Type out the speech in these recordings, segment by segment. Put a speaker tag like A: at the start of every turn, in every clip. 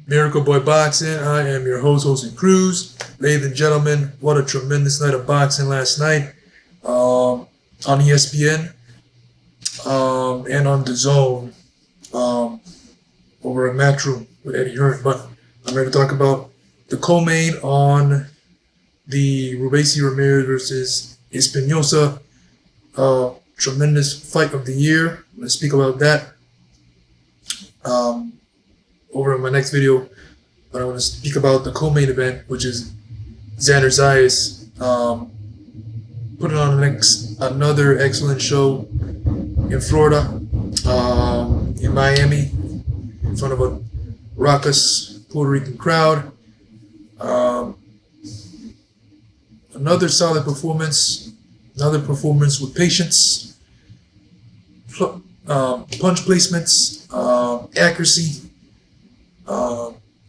A: Miracle Boy Boxing. I am your host, Jose Cruz. Ladies and gentlemen, what a tremendous night of boxing last night on ESPN and on the Zone over at Matchroom with Eddie Hearn. But I'm here to talk about the co-main on the Rubesi Ramirez versus Espinosa. Tremendous fight of the year. I'm going to speak about that over in my next video, but I want to speak about the co-main event, which is Xander Zayaz putting on another excellent show in Florida, in Miami, in front of a raucous Puerto Rican crowd. Another solid performance, another performance with patience, punch placements, accuracy.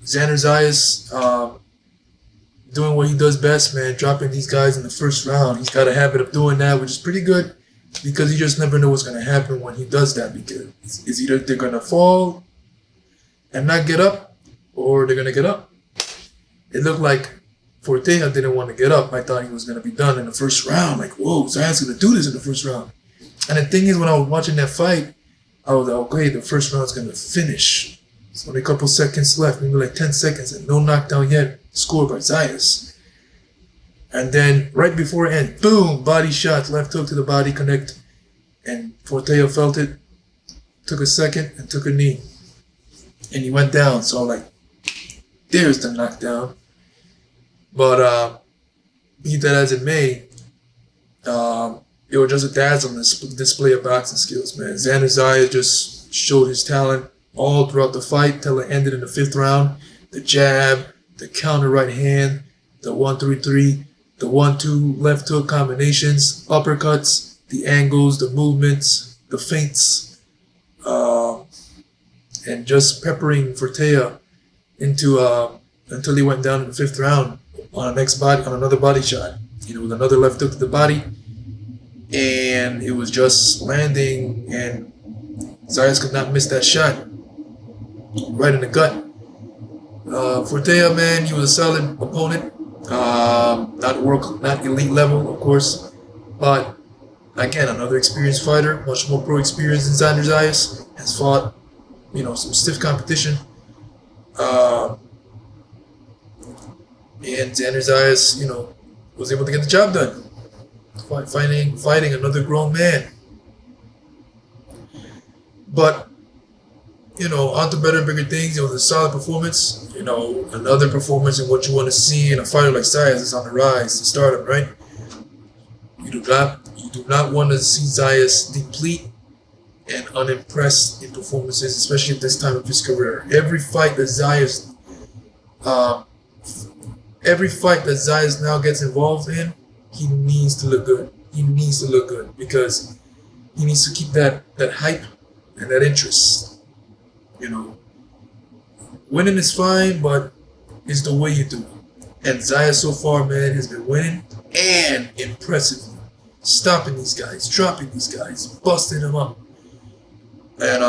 A: Xander Zayaz doing what he does best, man, dropping these guys in the first round. He's got a habit of doing that, which is pretty good because you just never know what's going to happen when he does that, because it's either they're going to fall and not get up or they're going to get up. It looked like Fortea didn't want to get up. I thought he was going to be done in the first round. Like, whoa, Zayaz going to do this in the first round. And the thing is, when I was watching that fight, I was like, okay, the first round's going to finish. It's only a couple seconds left, maybe like 10 seconds, and no knockdown yet, scored by Zayaz. And then right before it ended, boom, body shot, left hook to the body, connect. And Fortea felt it, took a second, and took a knee. And he went down, so like, there's the knockdown. But be that as it may, it was just a dazzling display of boxing skills, man. Xander Zayaz just showed his talent all throughout the fight till it ended in the 5th round. The jab, the counter right hand, the 1-3-3, the 1-2 left hook combinations, uppercuts, the angles, the movements, the feints, and just peppering Fortea into until he went down in the 5th round on another body shot. With another left hook to the body, and it was just landing, and Zayaz could not miss that shot. Right in the gut. Fortea, man, he was a solid opponent. Not elite level, of course, but again, another experienced fighter, much more pro experience than Xander Zayaz. Has fought, some stiff competition. And Xander Zayaz, was able to get the job done. Fighting another grown man. But on to better and bigger things. It was a solid performance. Another performance in what you want to see in a fighter like Zayaz is on the rise to stardom, right? You do not want to see Zayaz deplete and unimpressed in performances, especially at this time of his career. Every fight that Zayaz now gets involved in, he needs to look good. He needs to look good because he needs to keep that hype and that interest. Winning is fine, but it's the way you do it. And Zayaz so far, man, has been winning and impressively stopping these guys, dropping these guys, busting them up. And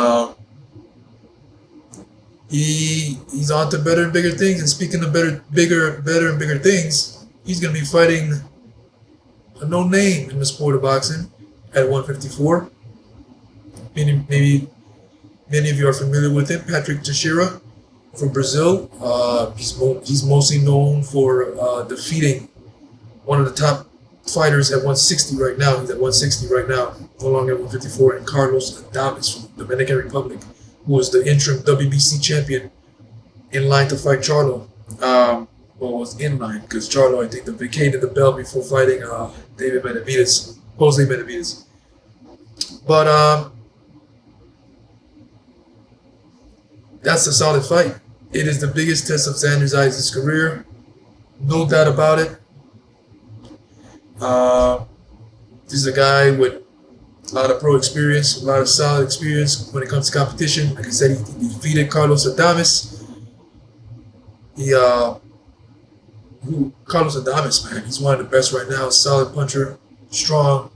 A: he's on to better and bigger things. And speaking of better and bigger things, he's gonna be fighting a no name in the sport of boxing at 154. Maybe many of you are familiar with him, Patrick Teixeira from Brazil. He's mostly known for defeating one of the top fighters at 160 right now. He's at 160 right now, no longer at 154, and Carlos Adames from the Dominican Republic, who was the interim WBC champion in line to fight Charlo. Was in line because Charlo, I think, vacated the belt before fighting Jose Benavidez. But that's a solid fight. It is the biggest test of Xander Zayaz's career, no doubt about it. This is a guy with a lot of pro experience, a lot of solid experience when it comes to competition. Like I said, he defeated Carlos Adames. Carlos Adames, man, he's one of the best right now. Solid puncher, strong.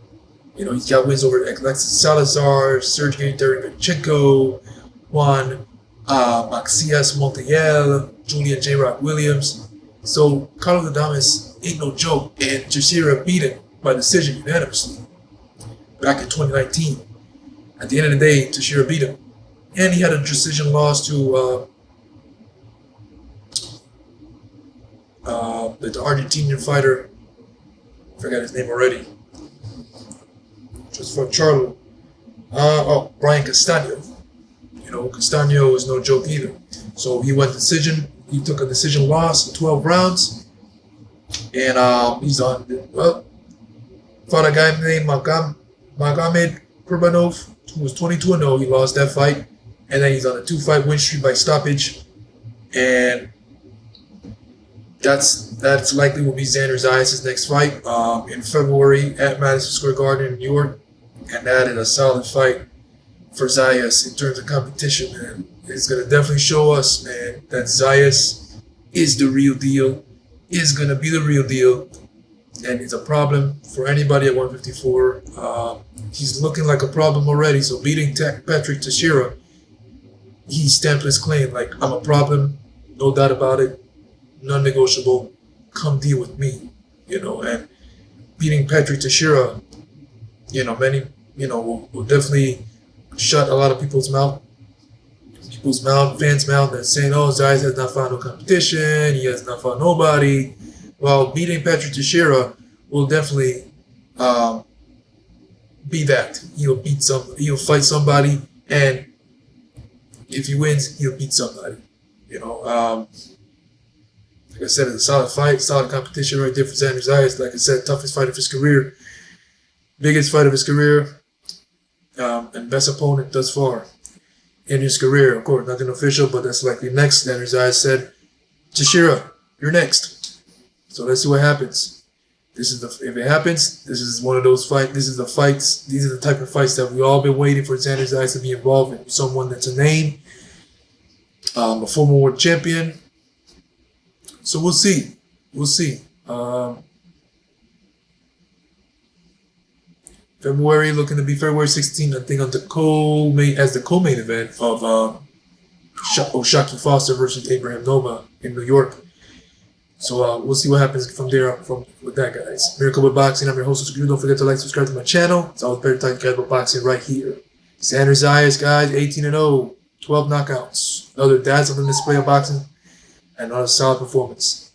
A: He's got wins over Alexis Salazar, Sergey Derevyanchenko, Juan Maxias Montiel, Julian J. Rock Williams. So Carlos Adames ain't no joke, and Teixeira beat him by decision unanimously back in 2019. At the end of the day, Teixeira beat him, and he had a decision loss to the Argentinian fighter. I forgot his name already. Just from Charlo. Brian Castaño. You know, Castaño is no joke either. So he went decision. He took a decision loss in 12 rounds. And he's on, fought a guy named Magomed Kurbanov, who was 22-0. He lost that fight. And then he's on a 2-fight win streak by stoppage. And that's likely will be Xander Zayaz' next fight in February at Madison Square Garden in New York. And that is a solid fight for Zayaz in terms of competition, man. It's going to definitely show us, man, that Zayaz is the real deal, is going to be the real deal, and it's a problem for anybody at 154. He's looking like a problem already, so beating Patrick Teixeira, he stamped his claim like, I'm a problem, no doubt about it, non-negotiable, come deal with me, you know, and beating Patrick Teixeira, you know, many, you know, will definitely shut a lot of people's mouth, fans' mouth, that's saying, oh, Zayaz has not found no competition, he has not found nobody. Well, beating Patrick Teixeira will definitely be that. He'll fight somebody, and if he wins, he'll beat somebody. You know, like I said, it's a solid fight, solid competition right there for Xander Zayaz. Like I said, toughest fight of his career, biggest fight of his career, and best opponent thus far in his career. Of course, nothing official, but that's likely next. Xander Zayaz said, Teixeira, you're next. So let's see what happens. If it happens, this is one of those fights. These are the type of fights that we all been waiting for Xander Zayaz to be involved in. Someone that's a name, a former world champion. So we'll see. February, looking to be February 16th, I think, on the co-main event of O'Shaquie Foster versus Abraham Nova in New York. So we'll see what happens from there with that, guys. Miracle with Boxing. I'm your host. Don't forget to like, subscribe to my channel. It's always better talking about boxing right here. Xander Zayaz, guys, 18-0, 12 knockouts. Another dazzling display of boxing, and another solid performance.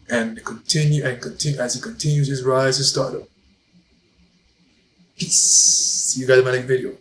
A: And continue as he continues his rise to stardom. Peace. See you guys in my next video.